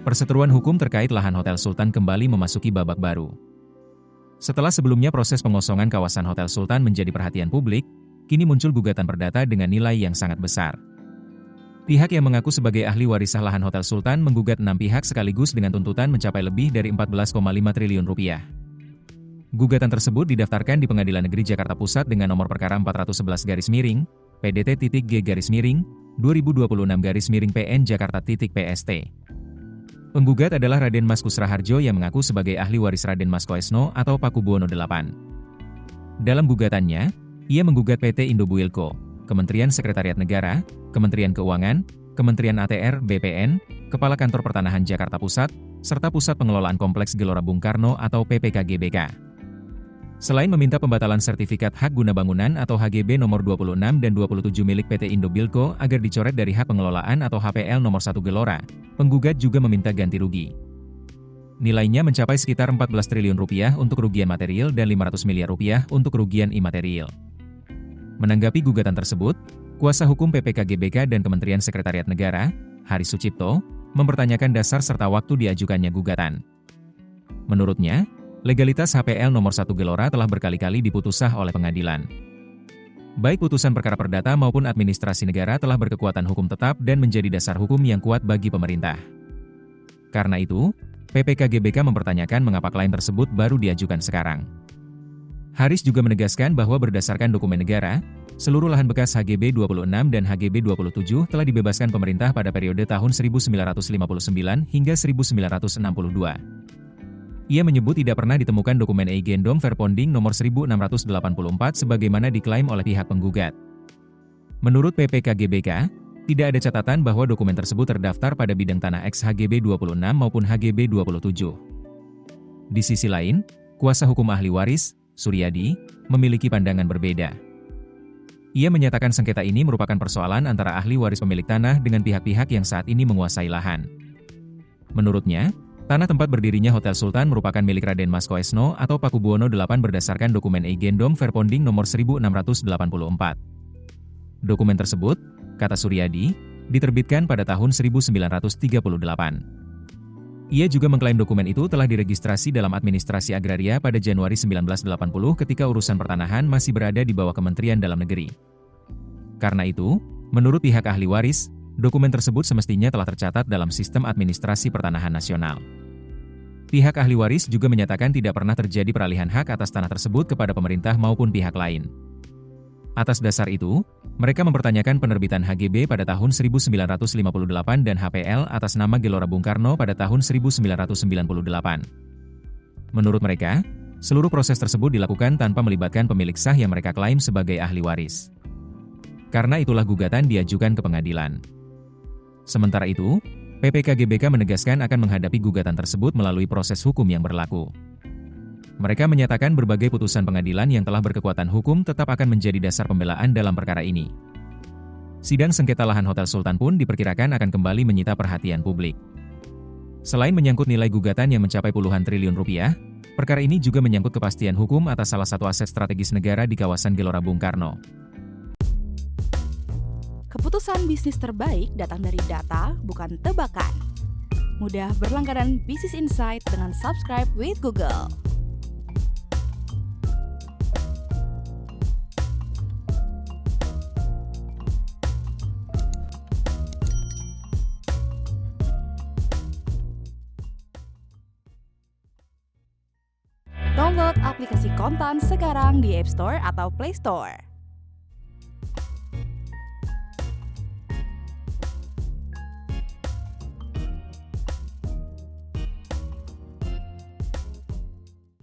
perseteruan hukum terkait lahan Hotel Sultan kembali memasuki babak baru. Setelah sebelumnya proses pengosongan kawasan Hotel Sultan menjadi perhatian publik, kini muncul gugatan perdata dengan nilai yang sangat besar. Pihak yang mengaku sebagai ahli waris lahan Hotel Sultan menggugat 6 pihak sekaligus dengan tuntutan mencapai lebih dari 14,5 triliun rupiah. Gugatan tersebut didaftarkan di Pengadilan Negeri Jakarta Pusat dengan nomor perkara 411-PDT-G-2026-PN Jakarta-PST. Penggugat adalah Raden Mas Kusraharjo yang mengaku sebagai ahli waris Raden Mas Koesno atau Pakubuwono VIII. Dalam gugatannya, ia menggugat PT Indobuilko, Kementerian Sekretariat Negara, Kementerian Keuangan, Kementerian ATR BPN, Kepala Kantor Pertanahan Jakarta Pusat, serta Pusat Pengelolaan Kompleks Gelora Bung Karno atau PPKGBK. Selain meminta pembatalan sertifikat hak guna bangunan atau HGB nomor 26 dan 27 milik PT Indobuilko agar dicoret dari hak pengelolaan atau HPL nomor 1 Gelora, penggugat juga meminta ganti rugi. Nilainya mencapai sekitar 14 triliun rupiah untuk kerugian material dan 500 miliar rupiah untuk kerugian imaterial. Menanggapi gugatan tersebut, kuasa hukum PPKGBK dan Kementerian Sekretariat Negara, Haris Sucipto, mempertanyakan dasar serta waktu diajukannya gugatan. Menurutnya, legalitas HPL nomor 1 Gelora telah berkali-kali diputus sah oleh pengadilan. Baik putusan perkara perdata maupun administrasi negara telah berkekuatan hukum tetap dan menjadi dasar hukum yang kuat bagi pemerintah. Karena itu, PPKGBK mempertanyakan mengapa klaim tersebut baru diajukan sekarang. Haris juga menegaskan bahwa berdasarkan dokumen negara, seluruh lahan bekas HGB 26 dan HGB 27 telah dibebaskan pemerintah pada periode tahun 1959 hingga 1962. Ia menyebut tidak pernah ditemukan dokumen Eigendom Verponding nomor 1684 sebagaimana diklaim oleh pihak penggugat. Menurut PPKGBK, tidak ada catatan bahwa dokumen tersebut terdaftar pada bidang tanah ex HGB 26 maupun HGB 27. Di sisi lain, kuasa hukum ahli waris, Suryadi, memiliki pandangan berbeda. Ia menyatakan sengketa ini merupakan persoalan antara ahli waris pemilik tanah dengan pihak-pihak yang saat ini menguasai lahan. Menurutnya, tanah tempat berdirinya Hotel Sultan merupakan milik Raden Mas Koesno atau Pakubuwono VIII berdasarkan dokumen Eigendom Verponding nomor 1684. Dokumen tersebut, kata Suryadi, diterbitkan pada tahun 1938. Ia juga mengklaim dokumen itu telah diregistrasi dalam administrasi agraria pada Januari 1980 ketika urusan pertanahan masih berada di bawah Kementerian Dalam Negeri. Karena itu, menurut pihak ahli waris, dokumen tersebut semestinya telah tercatat dalam sistem administrasi pertanahan nasional. Pihak ahli waris juga menyatakan tidak pernah terjadi peralihan hak atas tanah tersebut kepada pemerintah maupun pihak lain. Atas dasar itu, mereka mempertanyakan penerbitan HGB pada tahun 1958 dan HPL atas nama Gelora Bung Karno pada tahun 1998. Menurut mereka, seluruh proses tersebut dilakukan tanpa melibatkan pemilik sah yang mereka klaim sebagai ahli waris. Karena itulah gugatan diajukan ke pengadilan. Sementara itu, PPKGBK menegaskan akan menghadapi gugatan tersebut melalui proses hukum yang berlaku. Mereka menyatakan berbagai putusan pengadilan yang telah berkekuatan hukum tetap akan menjadi dasar pembelaan dalam perkara ini. Sidang sengketa lahan Hotel Sultan pun diperkirakan akan kembali menyita perhatian publik. Selain menyangkut nilai gugatan yang mencapai puluhan triliun rupiah, perkara ini juga menyangkut kepastian hukum atas salah satu aset strategis negara di kawasan Gelora Bung Karno. Keputusan bisnis terbaik datang dari data, bukan tebakan. Mudah berlangganan Business Insight dengan subscribe with Google. Download aplikasi Kontan sekarang di App Store atau Play Store.